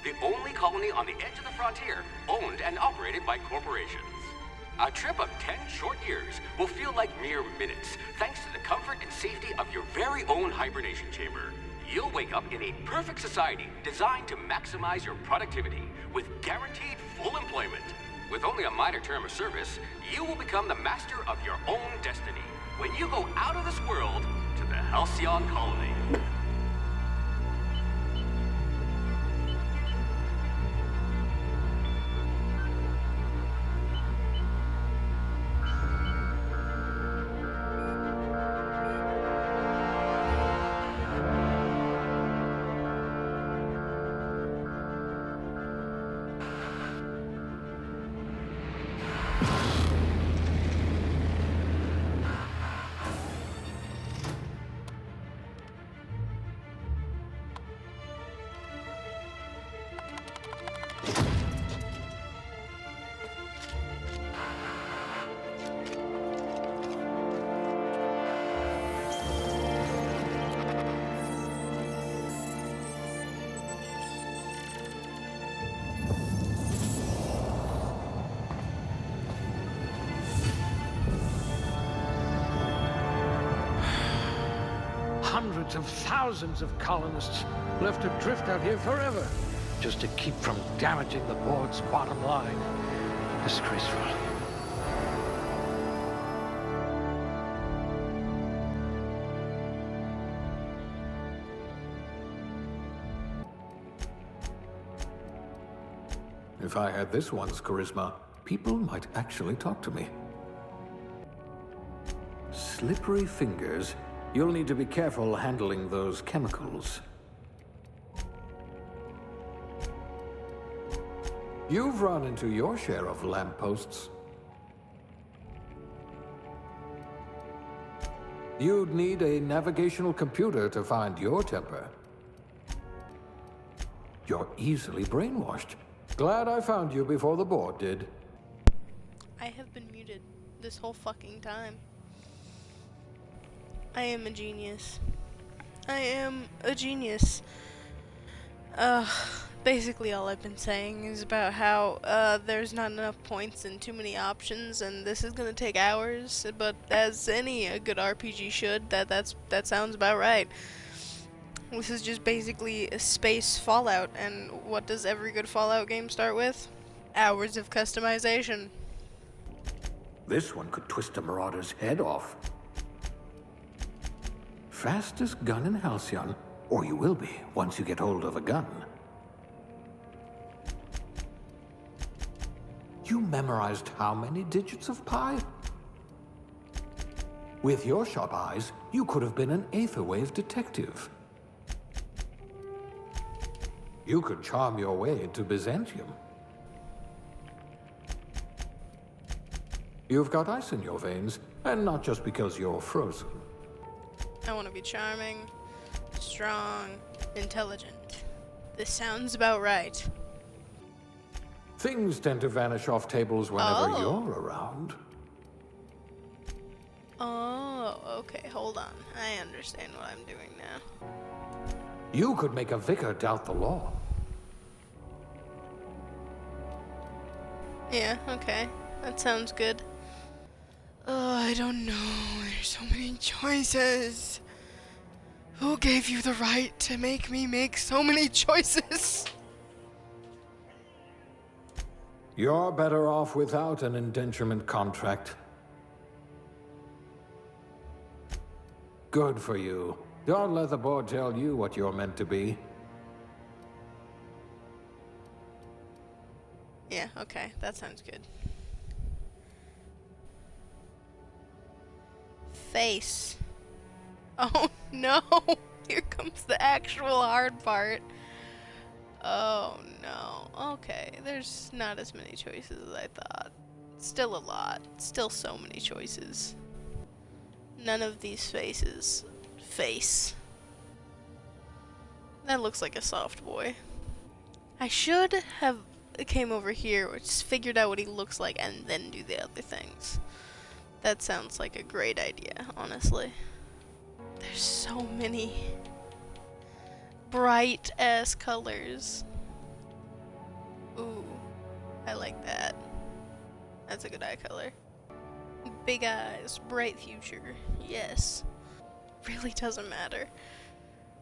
the only colony on the edge of the frontier, owned and operated by corporations. A trip of 10 short years will feel like mere minutes, thanks to the comfort and safety of your very own hibernation chamber. You'll wake up in a perfect society designed to maximize your productivity with guaranteed full employment. With only a minor term of service, you will become the master of your own destiny when you go out of this world to the Halcyon Colony. Hundreds of thousands of colonists left adrift out here forever, just to keep from damaging the board's bottom line. Disgraceful. If I had this one's charisma, people might actually talk to me. Slippery fingers. You'll need to be careful handling those chemicals. You've run into your share of lampposts. You'd need a navigational computer to find your temper. You're easily brainwashed. Glad I found you before the board did. I have been muted this whole fucking time. I am a genius. I am a genius. Basically all I've been saying is about how, there's not enough points and too many options, and this is gonna take hours, but as any good RPG should, that sounds about right. This is just basically a space Fallout, and what does every good Fallout game start with? Hours of customization. This one could twist a marauder's head off. Fastest gun in Halcyon, or you will be once you get hold of a gun. You memorized how many digits of pi? With your sharp eyes, you could have been an Aetherwave detective. You could charm your way into Byzantium. You've got ice in your veins, and not just because you're frozen. I want to be charming, strong, intelligent. This sounds about right. Things tend to vanish off tables whenever Oh. you're around. Oh, okay, hold on. I understand what I'm doing now. You could make a vicar doubt the law. Yeah, okay. That sounds good. Oh, I don't know. There's so many choices. Who gave you the right to make me make so many choices? You're better off without an indenturement contract. Good for you. Don't let the board tell you what you're meant to be. Yeah, okay. That sounds good. Face. Oh no! Here comes the actual hard part. Oh no. Okay, there's not as many choices as I thought. Still a lot. Still so many choices. None of these faces. Face. That looks like a soft boy. I should have came over here, or just figured out what he looks like, and then do the other things. That sounds like a great idea, honestly. There's so many bright ass colors. I like that. That's a good eye color. Big eyes, bright future. Yes. Really doesn't matter.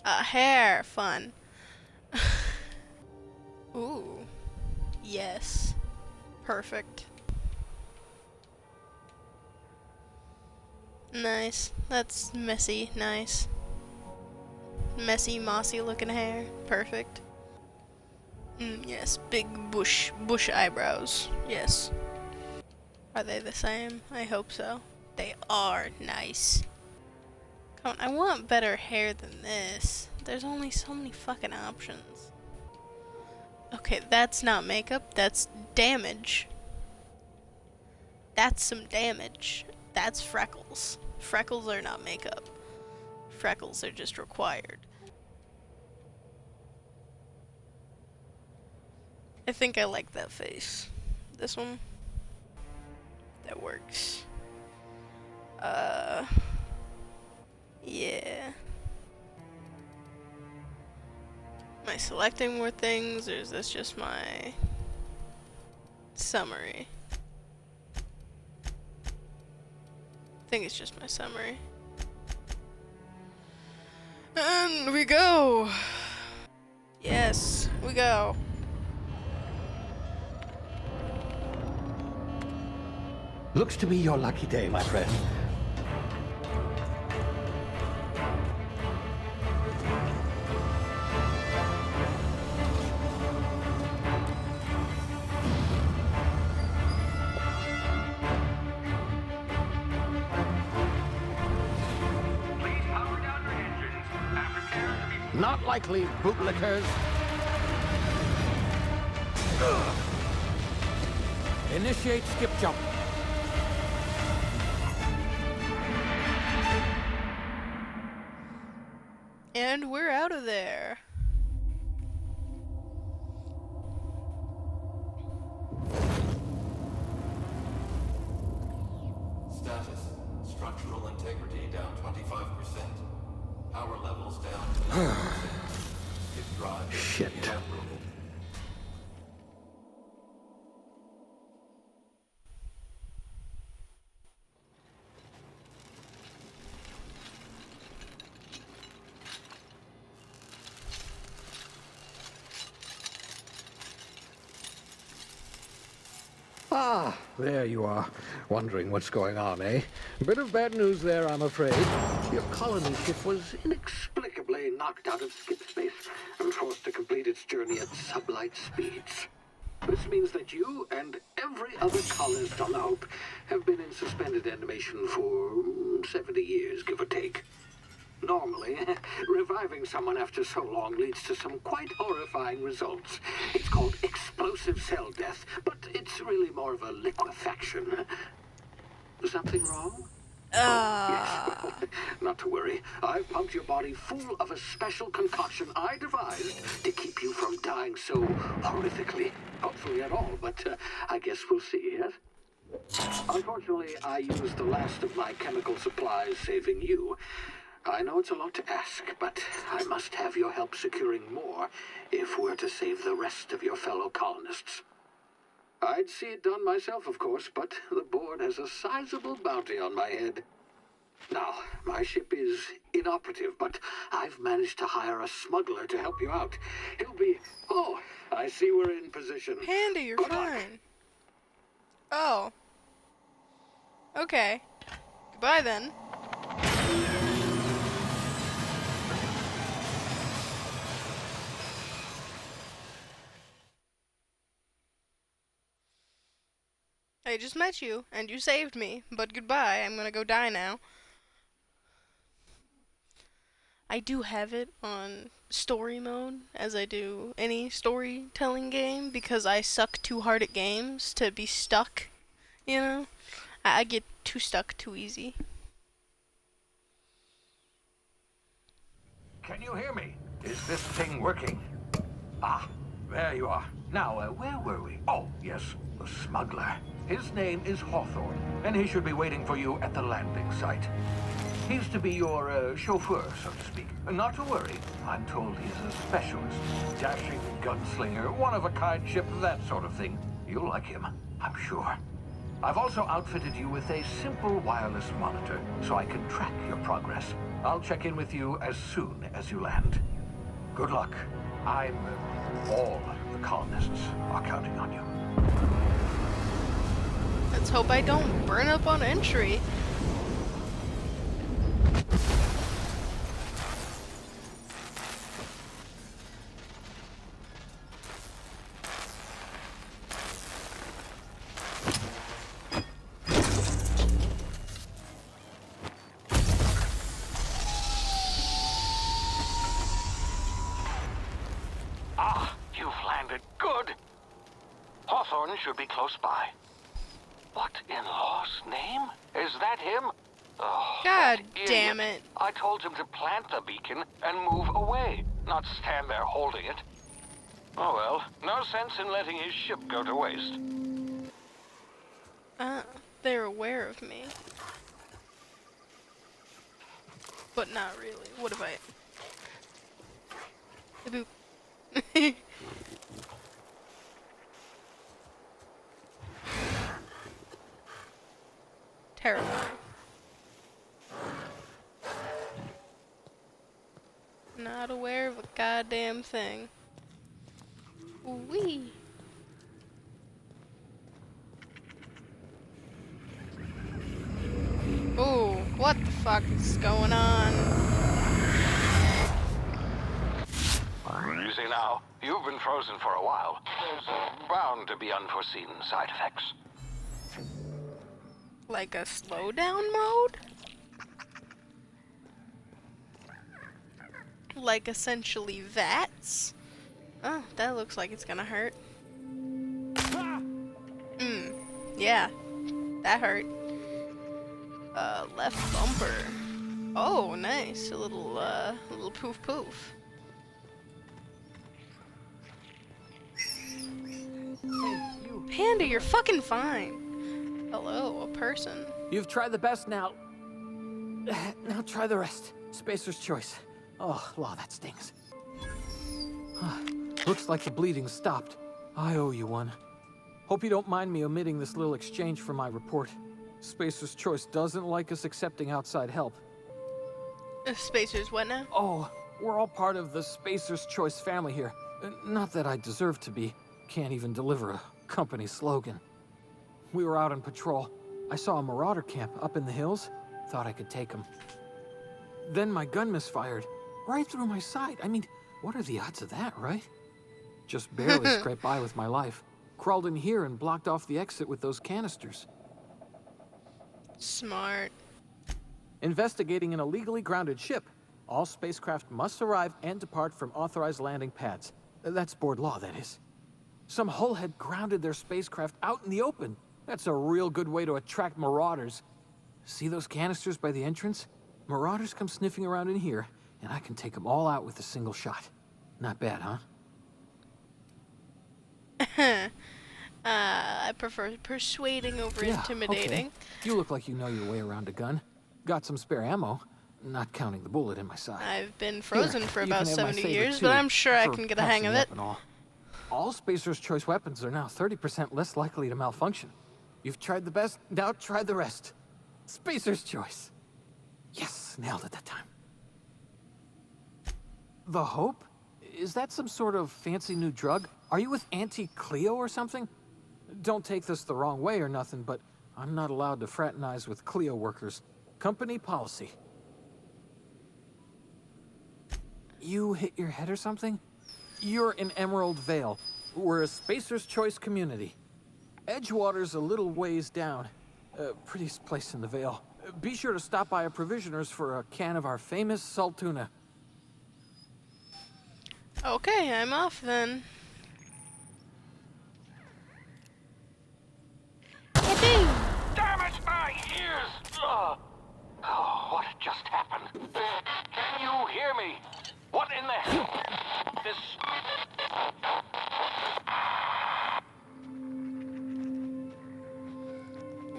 Hair, fun. Ooh. Yes. Perfect. Nice. That's messy. Nice. Messy, mossy looking hair. Perfect. Yes. Big bush eyebrows. Yes. Are they the same? I hope so. They are. Nice. Come on, I want better hair than this. There's only so many fucking options. Okay, that's not makeup. That's damage. That's some damage. That's freckles. Freckles are not makeup. Freckles are just required. I think I like that face. This one? That works. Yeah. Am I selecting more things, or is this just my summary? I think it's just my summary. And we go! Yes, we go. Looks to be your lucky day, my friend. Please power down your engines and prepare to be... Not likely, bootlickers. Initiate skip jump. And we're out of there. Status. Structural integrity down 25%. Power levels down 11%. If drive is Shit. inoperable. Ah, there you are. Wondering what's going on, eh? Bit of bad news there, I'm afraid. Your colony ship was inexplicably knocked out of skip space and forced to complete its journey at sublight speeds. This means that you and every other colonist on the Hope have been in suspended animation for 70 years, give or take. Normally, reviving someone after so long leads to some quite horrifying results. It's called explosive cell death, but it's really more of a liquefaction. Something wrong? Yes, well, not to worry. I've pumped your body full of a special concoction I devised to keep you from dying so horrifically. Hopefully at all, but I guess we'll see, yes? Unfortunately, I used the last of my chemical supplies saving you. I know it's a lot to ask, but I must have your help securing more if we're to save the rest of your fellow colonists. I'd see it done myself, of course, but the board has a sizable bounty on my head. Now, my ship is inoperative, but I've managed to hire a smuggler to help you out. He'll be... Oh, I see we're in position. Panda, you're Good luck. fine. Oh. Okay. Goodbye then. I just met you, and you saved me, but goodbye, I'm gonna go die now. I do have it on story mode, as I do any storytelling game, because I suck too hard at games to be stuck, you know? I get too stuck too easy. Can you hear me? Is this thing working? Ah, there you are. Now, where were we? Oh, yes, the smuggler. His name is Hawthorne, and he should be waiting for you at the landing site. He's to be your chauffeur, so to speak. Not to worry. I'm told he's a specialist. Dashing gunslinger, one-of-a-kind ship, that sort of thing. You'll like him, I'm sure. I've also outfitted you with a simple wireless monitor, so I can track your progress. I'll check in with you as soon as you land. Good luck. All the colonists are counting on you. Let's hope I don't burn up on entry. You've landed. Good. Hawthorne should be close by. What in law's name? Is that him? Oh, God that damn idiot. it. I told him to plant the beacon and move away, not stand there holding it. Oh well, no sense in letting his ship go to waste. They're aware of me. But not really. What if I... Boop. Terrifying. Not aware of a goddamn thing. Wee. Ooh, what the fuck is going on? Easy now. You've been frozen for a while. There's bound to be unforeseen side effects. Like a slowdown mode? Like essentially VATS? Oh, that looks like it's gonna hurt. Yeah, that hurt. Left bumper. Oh, nice. A little poof poof. Panda, you're fucking fine. Hello, a person. You've tried the best now. Now try the rest. Spacer's choice. Oh, law, that stings. Looks like the bleeding stopped. I owe you one. Hope you don't mind me omitting this little exchange from my report. Spacer's choice doesn't like us accepting outside help. Spacer's what now? Oh, we're all part of the Spacer's Choice family here. Not that I deserve to be. Can't even deliver a company slogan. We were out on patrol. I saw a marauder camp up in the hills. Thought I could take them. Then my gun misfired. Right through my side. I mean, what are the odds of that, right? Just barely scraped by with my life. Crawled in here and blocked off the exit with those canisters. Smart. Investigating an illegally grounded ship. All spacecraft must arrive and depart from authorized landing pads. That's board law, that is. Some hull had grounded their spacecraft out in the open. That's a real good way to attract marauders. See those canisters by the entrance? Marauders come sniffing around in here, and I can take them all out with a single shot. Not bad, huh? I prefer persuading over intimidating. Okay. You look like you know your way around a gun. Got some spare ammo, not counting the bullet in my side. I've been frozen Here, for you about can have my 70 saber years, too, but I'm sure I for can get a hang of it. patching up and all Spacer's Choice weapons are now 30% less likely to malfunction. You've tried the best, now try the rest. Spacer's Choice. Yes, nailed it that time. The Hope? Is that some sort of fancy new drug? Are you with Auntie Cleo or something? Don't take this the wrong way or nothing, but I'm not allowed to fraternize with Cleo workers. Company policy. You hit your head or something? You're in Emerald Vale. We're a Spacer's Choice community. Edgewater's a little ways down. Prettiest place in the Vale. Be sure to stop by a provisioner's for a can of our famous salt tuna. Okay, I'm off then. Yippee! Damn it, my ears! Oh, what just happened? Can you hear me? What in the hell? This...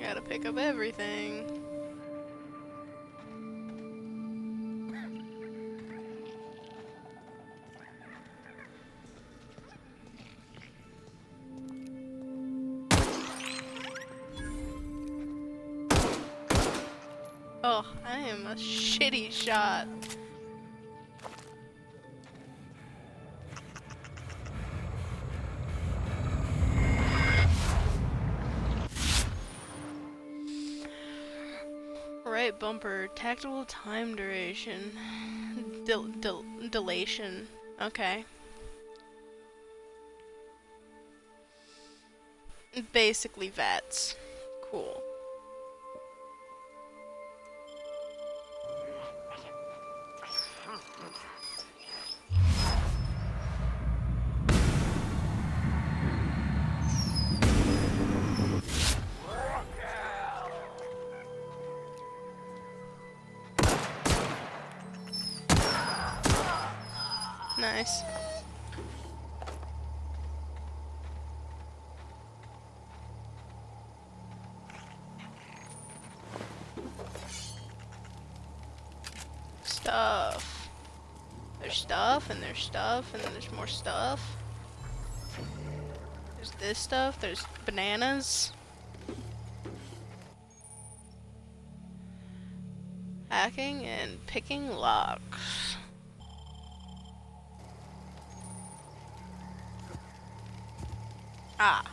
Gotta pick up everything. Oh, I am a shitty shot. Right bumper, tactical time duration, dilation. Okay. Basically VATS. Cool. Nice. Stuff. There's stuff, and there's stuff, and then there's more stuff. There's this stuff, there's bananas. Hacking and picking locks. Ah.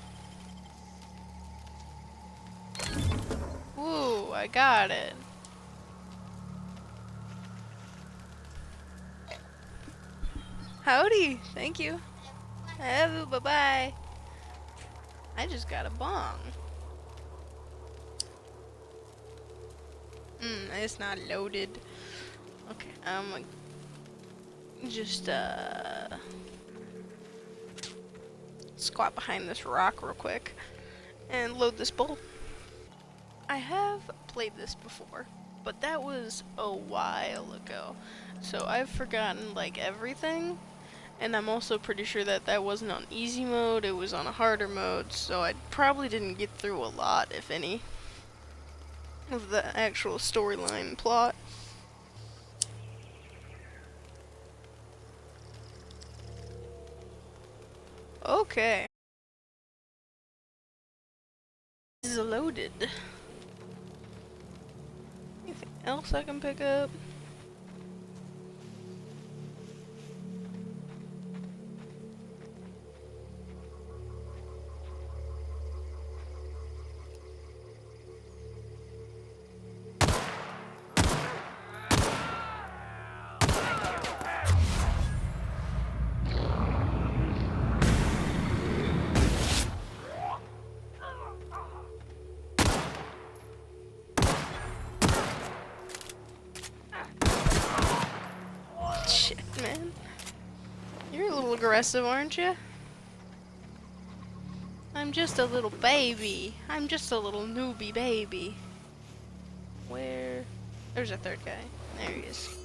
Ooh, I got it. Howdy, thank you. Oh, bye-bye. I just got a bong. It's not loaded. Okay, I'm gonna just squat behind this rock real quick and load this bowl. I have played this before, but that was a while ago, so I've forgotten like everything, and I'm also pretty sure that that wasn't on easy mode, it was on a harder mode, so I probably didn't get through a lot, if any, of the actual storyline plot. Okay. This is loaded. Anything else I can pick up? Shit, man. You're a little aggressive, aren't you? I'm just a little baby. I'm just a little newbie baby. Where? There's a third guy. There he is.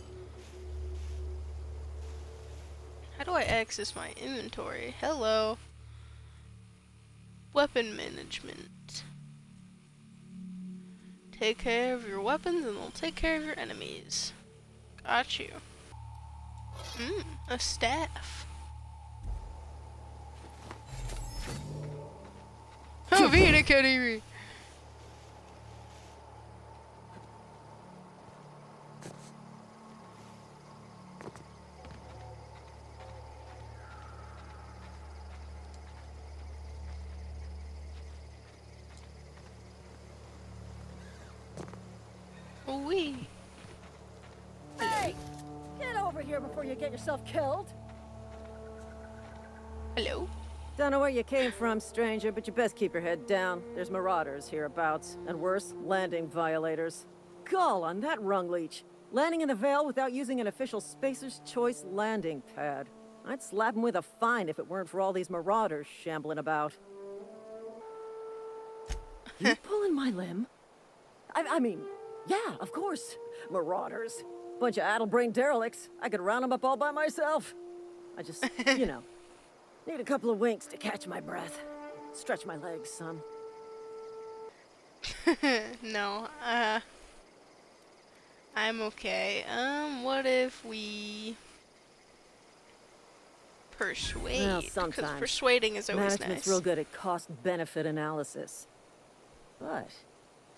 How do I access my inventory? Hello. Weapon management. Take care of your weapons and they'll take care of your enemies. Got you. A staff. Oh, Vita Kadiri. Wee. Hey! Get over here before you get yourself killed! Hello. Don't know where you came from, stranger, but you best keep your head down. There's marauders hereabouts, and worse, landing violators. Gall on that rung leech. Landing in the Vale without using an official Spacer's Choice landing pad. I'd slap him with a fine if it weren't for all these marauders shambling about. You pulling my limb? I mean, yeah, of course. Marauders. Bunch of addle-brained derelicts. I could round them up all by myself. I just, you know, need a couple of winks to catch my breath. Stretch my legs, son. No, I'm okay. What if we persuade? Well, Because sometimes. persuading is always Management's nice. real good at cost-benefit analysis. But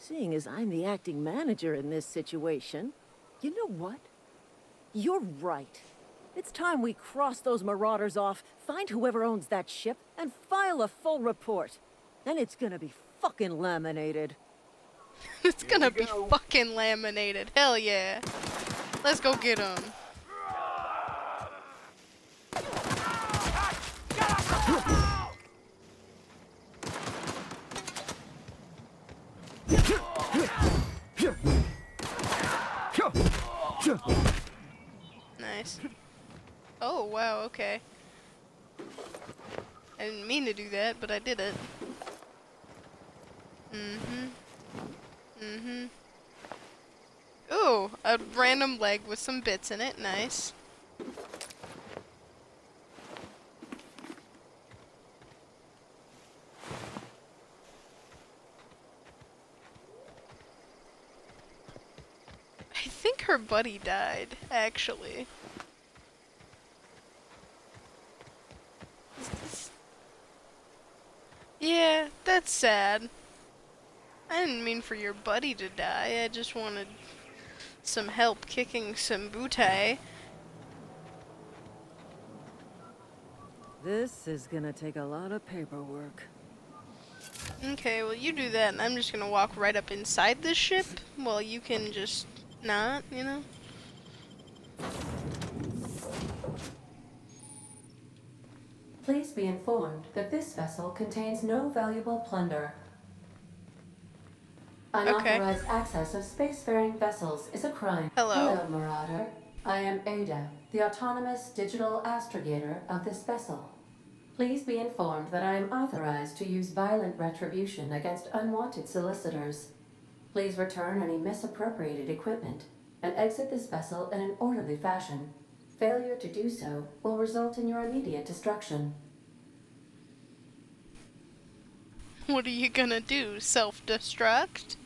Seeing as I'm the acting manager in this situation, you know what? You're right. It's time we cross those marauders off, find whoever owns that ship, and file a full report. Then it's gonna be fucking laminated. It's gonna be fucking laminated. Hell yeah. Let's go get him. Nice. Oh, wow, okay. I didn't mean to do that, but I did it. Ooh, a random leg with some bits in it. Nice. I think her buddy died, actually. Yeah, that's sad. I didn't mean for your buddy to die. I just wanted some help kicking some butai. This is gonna take a lot of paperwork. Okay, well you do that and I'm just gonna walk right up inside this ship while you can just not, you know? Please be informed that this vessel contains no valuable plunder. Unauthorized access of spacefaring vessels is a crime. Hello. Hello, Marauder. I am Ada, the autonomous digital astrogator of this vessel. Please be informed that I am authorized to use violent retribution against unwanted solicitors. Please return any misappropriated equipment and exit this vessel in an orderly fashion. Failure to do so will result in your immediate destruction. What are you gonna do? Self-destruct?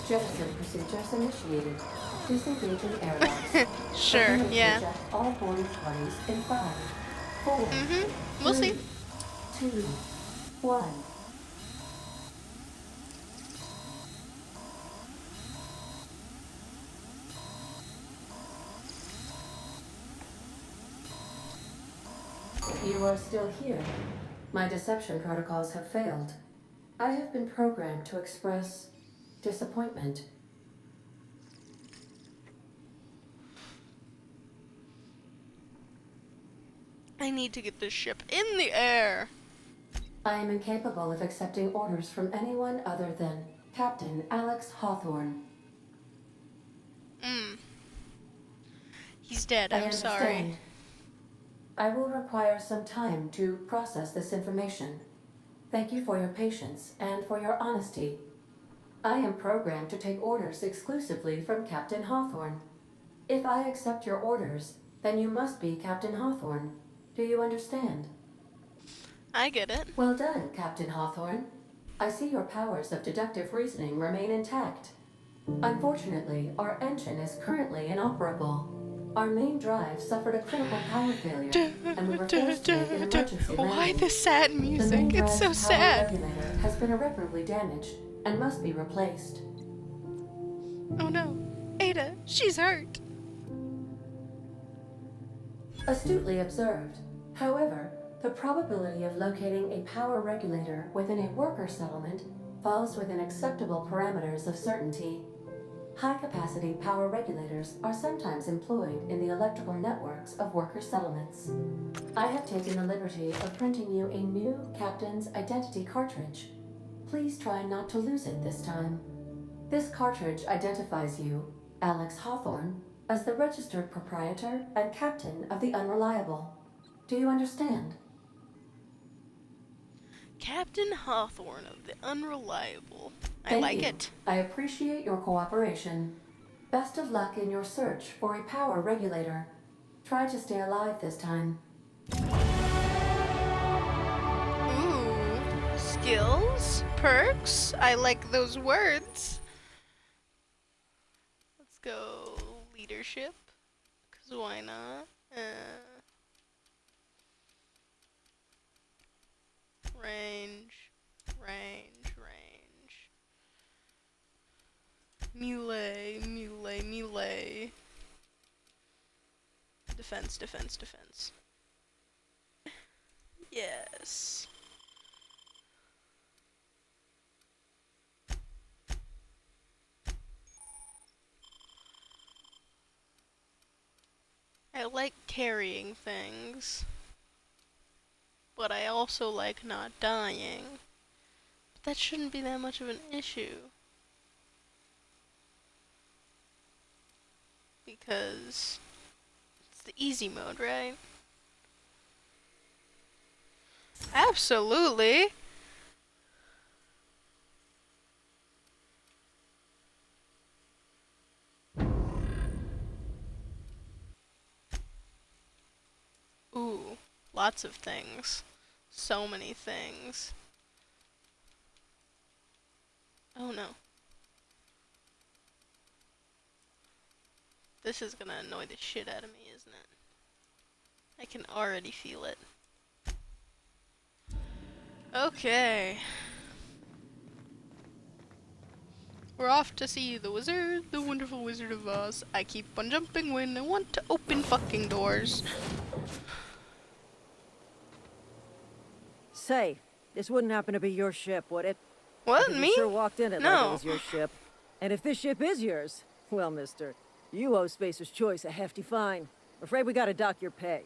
Jettison procedures initiated. Disengaging airlocks. Sure, Prepare to yeah. eject all boarding parties in 5, 4, We'll 3, see. 2, 1. You are still here. My deception protocols have failed. I have been programmed to express disappointment. I need to get this ship in the air. I am incapable of accepting orders from anyone other than Captain Alex Hawthorne. He's dead, I I'm understand. sorry. I will require some time to process this information. Thank you for your patience and for your honesty. I am programmed to take orders exclusively from Captain Hawthorne. If I accept your orders, then you must be Captain Hawthorne. Do you understand? I get it. Well done, Captain Hawthorne. I see your powers of deductive reasoning remain intact. Unfortunately, our engine is currently inoperable. Our main drive suffered a critical power failure, and we were forced to make an emergency Why landing. the sad The main music? It's so drive's power sad. regulator has been irreparably damaged and must be replaced. Oh no. Ada, she's hurt. Astutely observed. However, the probability of locating a power regulator within a worker settlement falls within acceptable parameters of certainty. High-capacity power regulators are sometimes employed in the electrical networks of worker settlements. I have taken the liberty of printing you a new Captain's Identity cartridge. Please try not to lose it this time. This cartridge identifies you, Alex Hawthorne, as the registered proprietor and captain of the Unreliable. Do you understand? Captain Hawthorne of the Unreliable. I Thank like you. it. I appreciate your cooperation. Best of luck in your search for a power regulator. Try to stay alive this time. Ooh. Skills? Perks? I like those words. Let's go leadership. 'Cause why not? Range. Range. Range. Melee, melee, melee. Defense, defense, defense. Yes. I like carrying things, but I also like not dying. But that shouldn't be that much of an issue. Because it's the easy mode, right? Absolutely! Ooh, lots of things. So many things. Oh no. This is gonna annoy the shit out of me, isn't it? I can already feel it. Okay. We're off to see the wizard, the wonderful Wizard of Oz. I keep on jumping when I want to open fucking doors. Say, this wouldn't happen to be your ship, would it? What, You me? sure walked in it like No. it was your ship. And if this ship is yours, well, mister, you owe Spacer's Choice a hefty fine. Afraid we gotta dock your pay.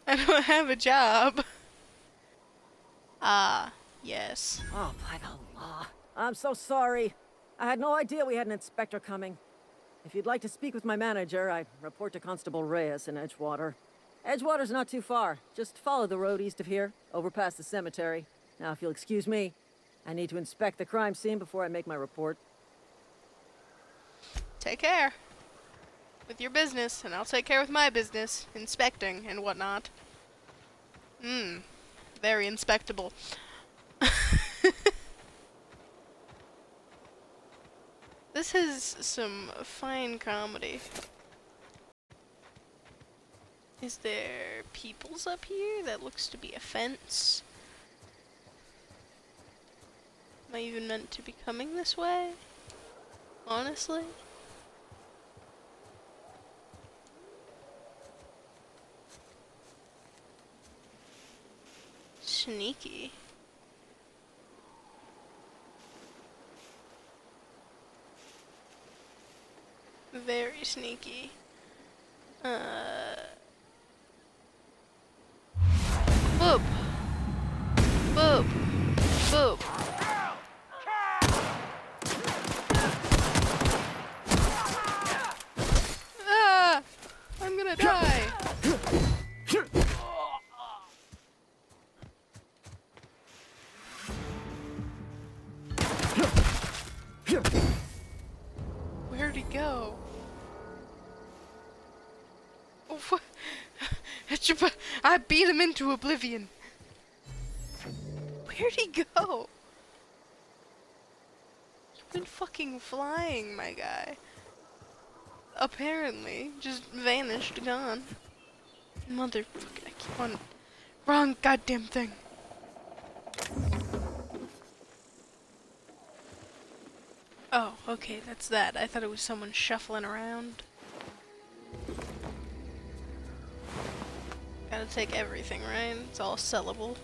I don't have a job. Ah, yes. Oh, by the law. I'm so sorry. I had no idea we had an inspector coming. If you'd like to speak with my manager, I'd report to Constable Reyes in Edgewater. Edgewater's not too far. Just follow the road east of here, over past the cemetery. Now, if you'll excuse me, I need to inspect the crime scene before I make my report. Take care with your business, and I'll take care with my business, inspecting and whatnot. Very inspectable. This is some fine comedy. Is there peoples up here? That looks to be a fence. Am I even meant to be coming this way? Honestly? Sneaky. Very sneaky. Boop. Boop. Boop. Ah! I'm gonna die. Where'd he go? Oh, what? I beat him into oblivion. Where'd he go? You've been fucking flying, my guy. Apparently. Just vanished, gone. Motherfucker, I keep on... Wrong goddamn thing. Oh, okay, that's that. I thought it was someone shuffling around. Gotta take everything, right? It's all sellable.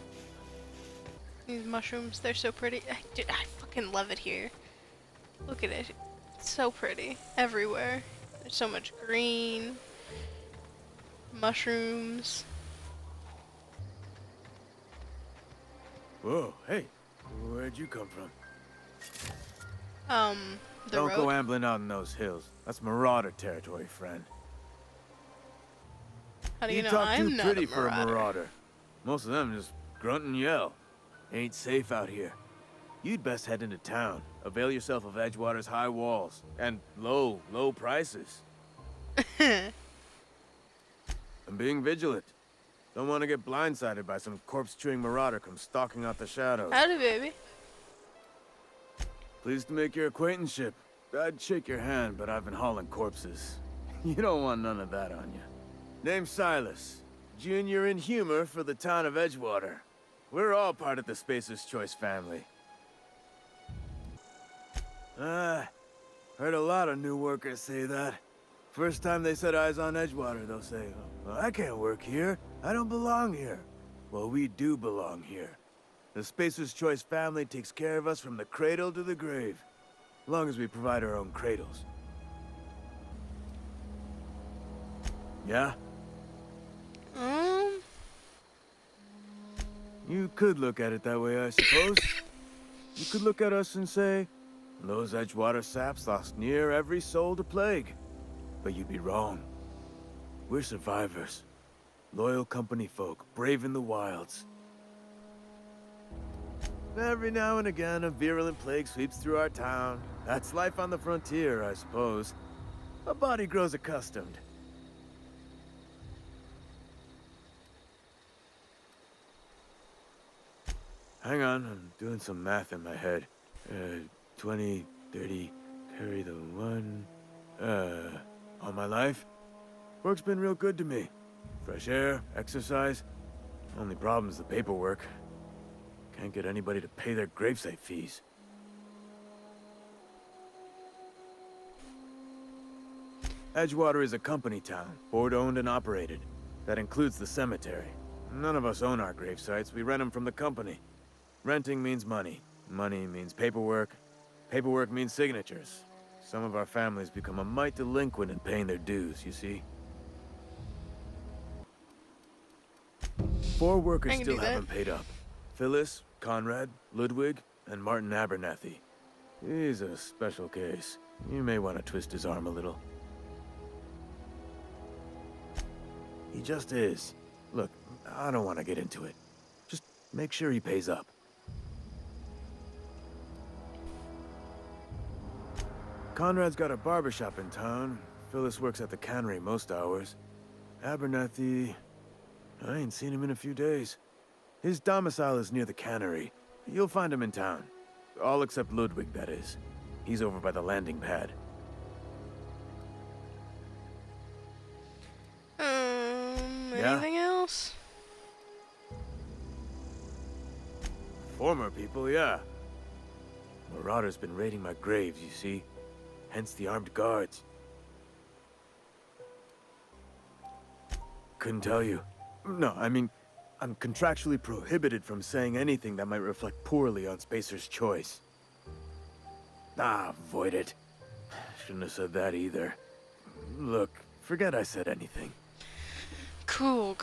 These mushrooms, they're so pretty. Dude, I fucking love it here. Look at it. It's so pretty. Everywhere. There's so much green. Mushrooms. Whoa, hey, where'd you come from? The Don't road. go ambling out in those hills. That's Marauder territory, friend. How do you know talk I'm too not pretty a for a marauder? marauder. Most of them just grunt and yell. Ain't safe out here. You'd best head into town. Avail yourself of Edgewater's high walls and low prices. And being vigilant. Don't want to get blindsided by some corpse-chewing marauder come stalking out the shadows. Howdy, baby. Pleased to make your acquaintanceship. I'd shake your hand, but I've been hauling corpses. You don't want none of that on you. Name's Silas. Junior in humor for the town of Edgewater. We're all part of the Spacer's Choice family. Heard a lot of new workers say that. First time they set eyes on Edgewater, they'll say, well, I can't work here. I don't belong here. Well, we do belong here. The Spacer's Choice family takes care of us from the cradle to the grave. As long as we provide our own cradles. Yeah? You could look at it that way, I suppose. You could look at us and say, those Edgewater saps lost near every soul to plague. But you'd be wrong. We're survivors. Loyal company folk, braving the wilds. Every now and again, a virulent plague sweeps through our town. That's life on the frontier, I suppose. A body grows accustomed. Hang on, I'm doing some math in my head. 20, 30, carry the 1... all my life? Work's been real good to me. Fresh air, exercise. Only problem's the paperwork. Can't get anybody to pay their gravesite fees. Edgewater is a company town, board-owned and operated. That includes the cemetery. None of us own our gravesites, we rent them from the company. Renting means money. Money means paperwork. Paperwork means signatures. Some of our families become a mite delinquent in paying their dues, you see? 4 workers still haven't paid up. Phyllis, Conrad, Ludwig, and Martin Abernathy. He's a special case. You may want to twist his arm a little. He just is. Look, I don't want to get into it. Just make sure he pays up. Conrad's got a barbershop in town. Phyllis works at the cannery most hours. Abernathy... I ain't seen him in a few days. His domicile is near the cannery. You'll find him in town. All except Ludwig, that is. He's over by the landing pad. Anything else? Former people, yeah. Marauders been raiding my graves, you see. Hence the armed guards. Couldn't tell you. No, I mean, I'm contractually prohibited from saying anything that might reflect poorly on Spacer's Choice. Avoid it. Shouldn't have said that either. Look, forget I said anything. Cool.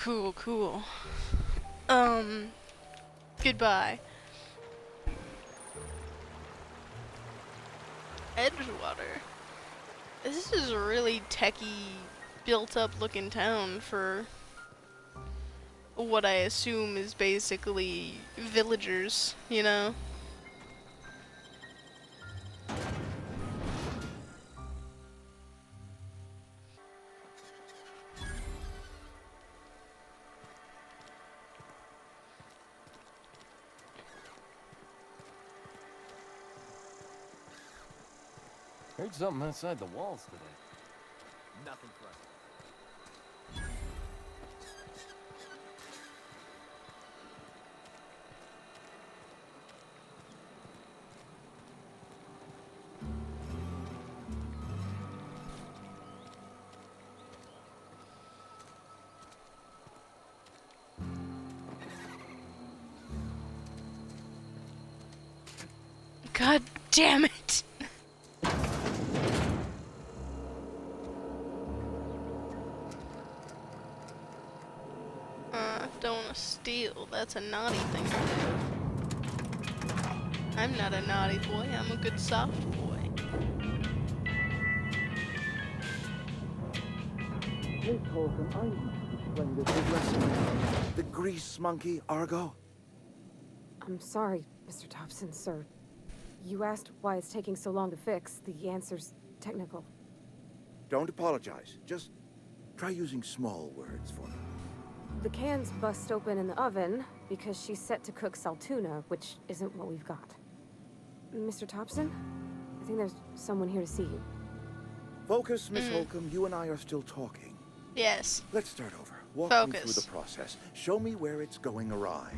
Goodbye. Edgewater. This is a really techy, built-up looking town for what I assume is basically villagers, you know? Heard something outside the walls today. Nothing for us. God damn it! Don't want to steal. That's a naughty thing to do. I'm not a naughty boy. I'm a good soft boy. Please, Holcomb, I need to explain this address. The grease monkey, Argo? I'm sorry, Mr. Thompson, sir. You asked why it's taking so long to fix. The answer's technical. Don't apologize. Just try using small words for me. The can's bust open in the oven because she's set to cook saltuna, which isn't what we've got. Mr. Thompson? I think there's someone here to see you. Focus, Miss Holcomb. You and I are still talking. Yes. Let's start over. Walk me through the process. Show me where it's going awry.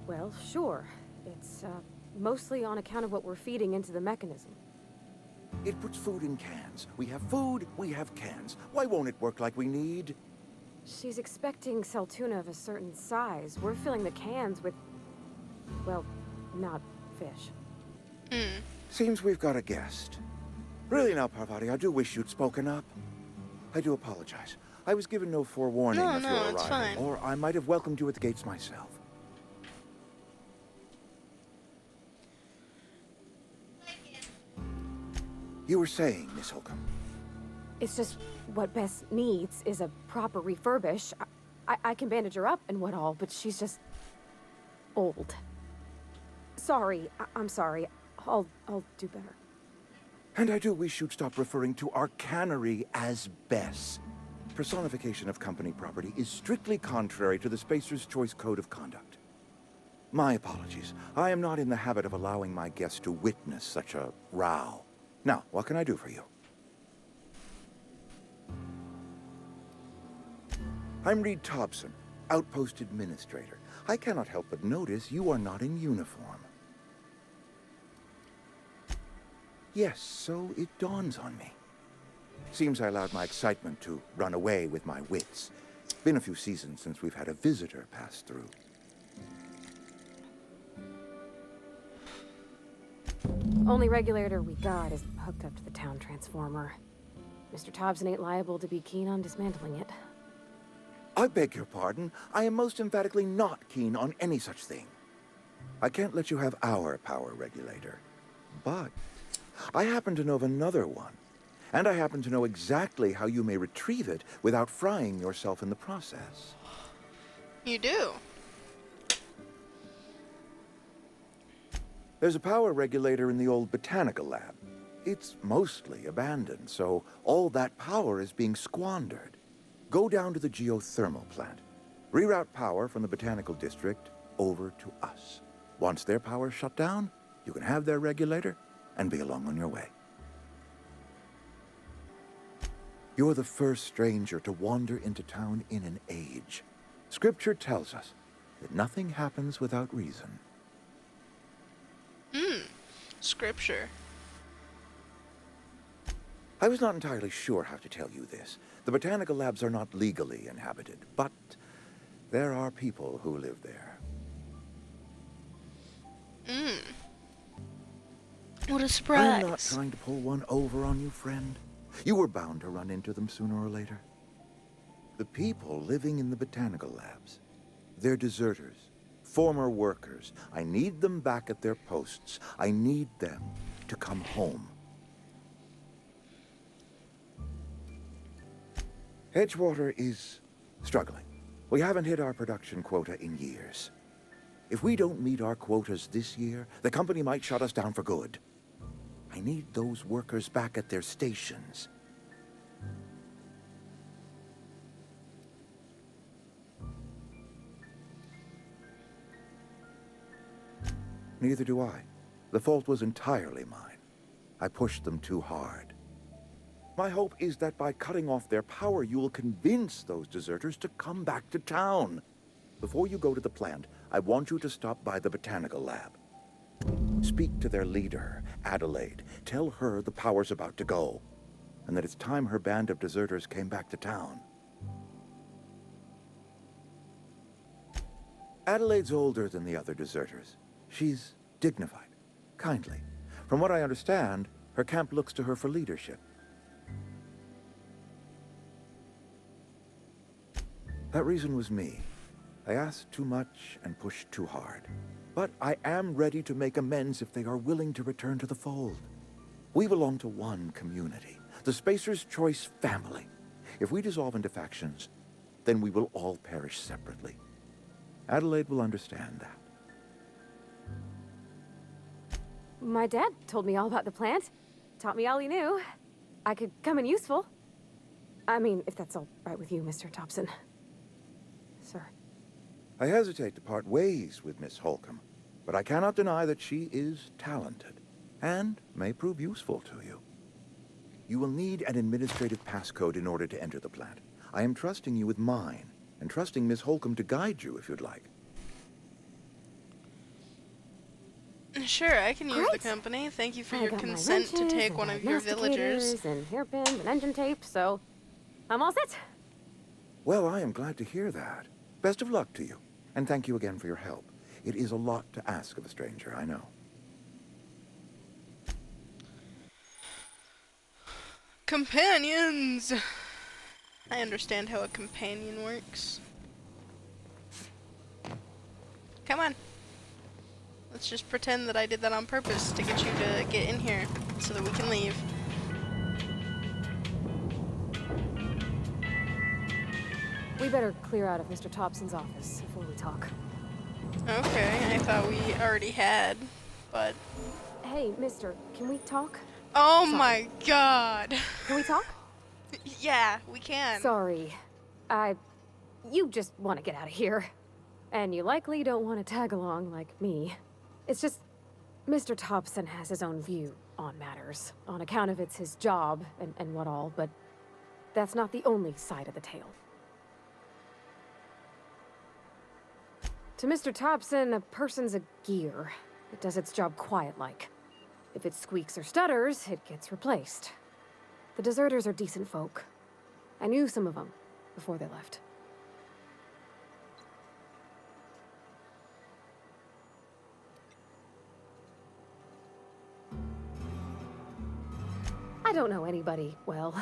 Well, sure. It's, mostly on account of what we're feeding into the mechanism. It puts food in cans. We have food, we have cans. Why won't it work like we need? She's expecting Saltuna of a certain size. We're filling the cans with, well, not fish. Seems we've got a guest. Really now, Parvati, I do wish you'd spoken up. I do apologize. I was given no forewarning of your it's arrival, fine. or I might have welcomed you at the gates myself. You were saying, Miss Holcomb. It's just what Bess needs is a proper refurbish. I can bandage her up and what all, but she's just old. Sorry, I'm sorry. I'll do better. And I do wish you'd stop referring to our cannery as Bess. Personification of company property is strictly contrary to the Spacer's Choice Code of Conduct. My apologies. I am not in the habit of allowing my guests to witness such a row. Now, what can I do for you? I'm Reed Thompson, Outpost Administrator. I cannot help but notice you are not in uniform. Yes, so it dawns on me. Seems I allowed my excitement to run away with my wits. Been a few seasons since we've had a visitor pass through. Only regulator we got is hooked up to the town transformer. Mr. Thompson ain't liable to be keen on dismantling it. I beg your pardon. I am most emphatically not keen on any such thing. I can't let you have our power regulator. But I happen to know of another one. And I happen to know exactly how you may retrieve it without frying yourself in the process. You do? There's a power regulator in the old botanical lab. It's mostly abandoned, so all that power is being squandered. Go down to the geothermal plant. Reroute power from the botanical district over to us. Once their power's shut down, you can have their regulator and be along on your way. You're the first stranger to wander into town in an age. Scripture tells us that nothing happens without reason. Scripture. I was not entirely sure how to tell you this. The botanical labs are not legally inhabited, but there are people who live there. What a surprise. I'm not trying to pull one over on you, friend. You were bound to run into them sooner or later. The people living in the botanical labs, they're deserters, former workers. I need them back at their posts. I need them to come home. Edgewater is struggling. We haven't hit our production quota in years. If we don't meet our quotas this year, the company might shut us down for good. I need those workers back at their stations. Neither do I. The fault was entirely mine. I pushed them too hard. My hope is that by cutting off their power, you will convince those deserters to come back to town. Before you go to the plant, I want you to stop by the botanical lab. Speak to their leader, Adelaide. Tell her the power's about to go, and that it's time her band of deserters came back to town. Adelaide's older than the other deserters. She's dignified, kindly. From what I understand, her camp looks to her for leadership. That reason was me. I asked too much and pushed too hard. But I am ready to make amends if they are willing to return to the fold. We belong to one community, the Spacer's Choice family. If we dissolve into factions, then we will all perish separately. Adelaide will understand that. My dad told me all about the plant. Taught me all he knew. I could come in useful. I mean, if that's all right with you, Mr. Thompson. Sir. I hesitate to part ways with Miss Holcomb, but I cannot deny that she is talented and may prove useful to you. You will need an administrative passcode in order to enter the plant. I am trusting you with mine, and trusting Miss Holcomb to guide you if you'd like. Sure, I can use the Great. company. Thank you for I your got my consent to wrenches take and one of your villagers. diagnosticators and hairpins and engine tape, so I'm all set. Well, I am glad to hear that. Best of luck to you, and thank you again for your help. It is a lot to ask of a stranger, I know. Companions! I understand how a companion works. Come on. Let's just pretend that I did that on purpose to get you to get in here so that we can leave. We better clear out of Mr. Thompson's office before we talk. Okay, I thought we already had, but... Hey, mister, can we talk? Oh Sorry. my god! Can we talk? Yeah, we can. Sorry. You just want to get out of here. And you likely don't want to tag along like me. It's just, Mr. Thompson has his own view on matters, on account of it's his job and what all, but that's not the only side of the tale. To Mr. Thompson, a person's a gear. It does its job quiet-like. If it squeaks or stutters, it gets replaced. The deserters are decent folk. I knew some of them before they left. I don't know anybody well.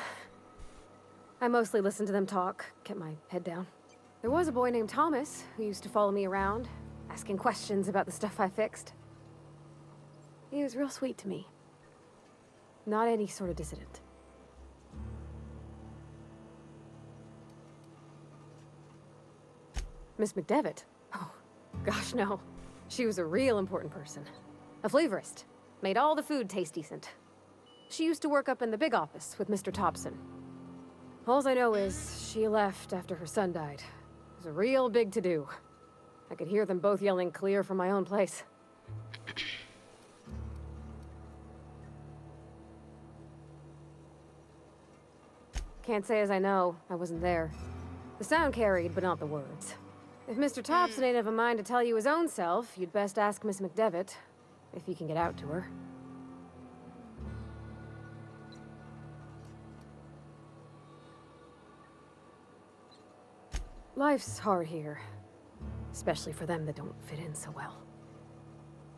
I mostly listened to them talk, kept my head down. There was a boy named Thomas who used to follow me around, asking questions about the stuff I fixed. He was real sweet to me. Not any sort of dissident. Miss McDevitt? Oh, gosh, no. She was a real important person. A flavorist. Made all the food taste decent. She used to work up in the big office with Mr. Thompson. Alls I know is she left after her son died. It was a real big to-do. I could hear them both yelling clear from my own place. Can't say as I know. I wasn't there. The sound carried, but not the words. If Mr. Thompson ain't of a mind to tell you his own self, you'd best ask Miss McDevitt, if you can get out to her. Life's hard here. Especially for them that don't fit in so well.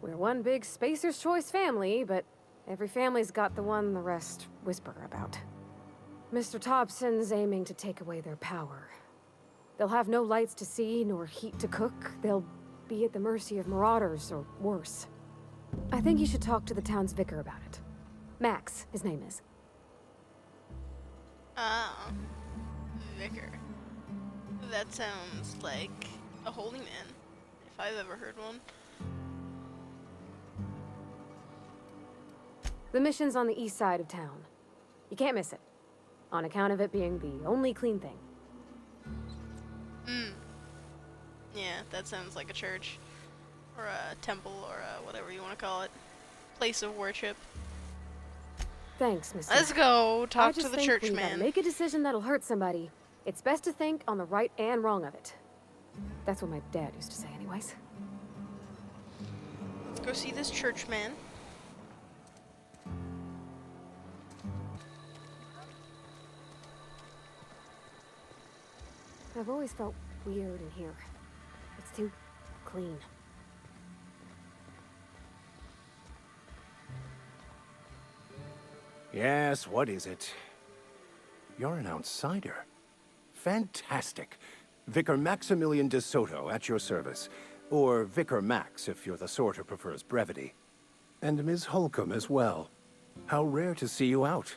We're one big Spacer's Choice family, but every family's got the one the rest whisper about. Mr. Thompson's aiming to take away their power. They'll have no lights to see, nor heat to cook. They'll be at the mercy of marauders, or worse. I think you should talk to the town's vicar about it. Max, his name is. Oh. Vicar. That sounds like a holy man, if I've ever heard one. The mission's on the east side of town. You can't miss it, on account of it being the only clean thing. Yeah, that sounds like a church. Or a temple, or whatever you want to call it. Place of worship. Thanks, Mr. Let's go talk I just to the think church when you man. gotta make a decision that'll hurt somebody, it's best to think on the right and wrong of it. That's what my dad used to say anyways. Let's go see this church man. I've always felt weird in here. It's too clean. Yes, what is it? You're an outsider. Fantastic. Vicar Maximilian de Soto at your service. Or Vicar Max, if you're the sort who prefers brevity. And Ms. Holcomb as well. How rare to see you out.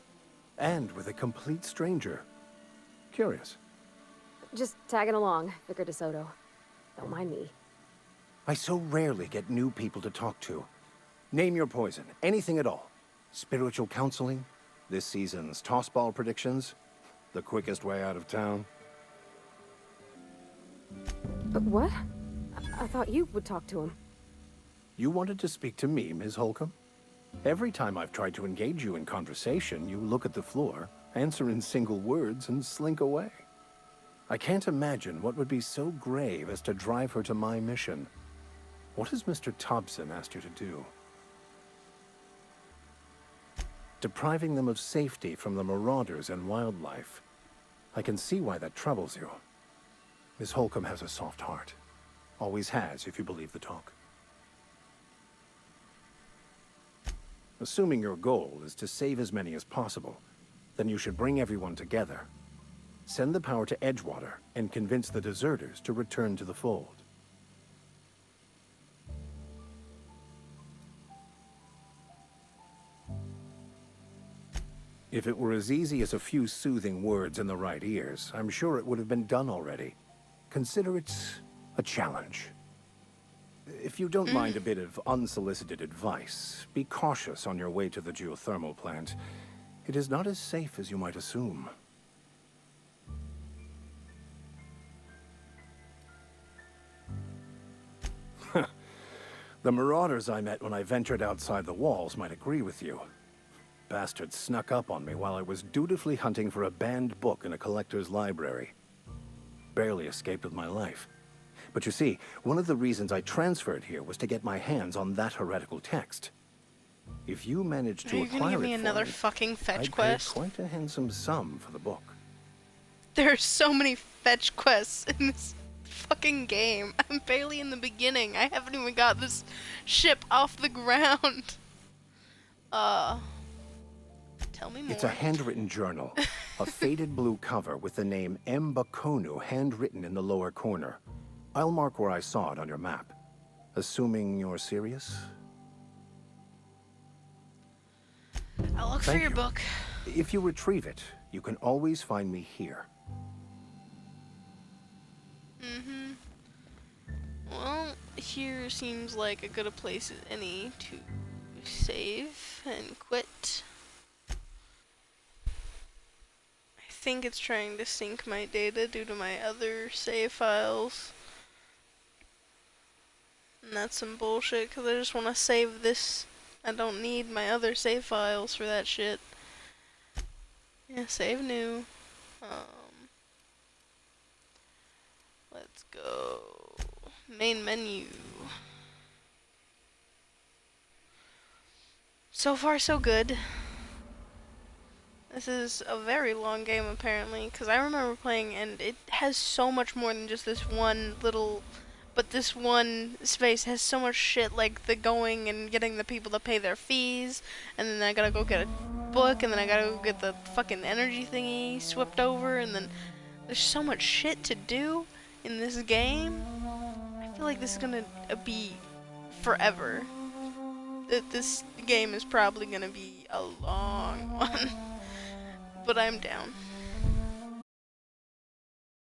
And with a complete stranger. Curious. Just tagging along, Vicar de Soto. Don't mind me. I so rarely get new people to talk to. Name your poison, anything at all. Spiritual counseling, this season's tossball predictions, the quickest way out of town. But what? I thought you would talk to him. You wanted to speak to me, Ms. Holcomb? Every time I've tried to engage you in conversation, you look at the floor, answer in single words, and slink away. I can't imagine what would be so grave as to drive her to my mission. What has Mr. Thompson asked you to do? depriving them of safety from the marauders and wildlife. I can see why that troubles you. Miss Holcomb has a soft heart. Always has, if you believe the talk. Assuming your goal is to save as many as possible, then you should bring everyone together. Send the power to Edgewater and convince the deserters to return to the fold. If it were as easy as a few soothing words in the right ears, I'm sure it would have been done already. Consider it a challenge. If you don't mind a bit of unsolicited advice, be cautious on your way to the geothermal plant. It is not as safe as you might assume. The marauders I met when I ventured outside the walls might agree with you. Bastards snuck up on me while I was dutifully hunting for a banned book in a collector's library. Barely escaped with my life. But you see, one of the reasons I transferred here was to get my hands on that heretical text. If you manage to Are you acquire gonna give me it for another me, fucking fetch I'd quest? pay quite a handsome sum for the book. There are so many fetch quests in this fucking game. I'm barely in the beginning. I haven't even got this ship off the ground. Tell me more. It's a handwritten journal. A faded blue cover with the name M'Bakono handwritten in the lower corner. I'll mark where I saw it on your map. Assuming you're serious? I'll look for Thank your you. book. If you retrieve it, you can always find me here. Well, here seems like a good a place as any to save and quit. I think it's trying to sync my data due to my other save files. And that's some bullshit, because I just want to save this. I don't need my other save files for that shit. Yeah, save new. Let's go. Main menu. So far, so good. This is a very long game, apparently, because I remember playing, and it has so much more than just this one little... But this one space has so much shit, like the going and getting the people to pay their fees, and then I gotta go get a book, and then I gotta go get the fucking energy thingy swept over, and then there's so much shit to do in this game. I feel like this is gonna be forever. This game is probably gonna be a long one, but I'm down.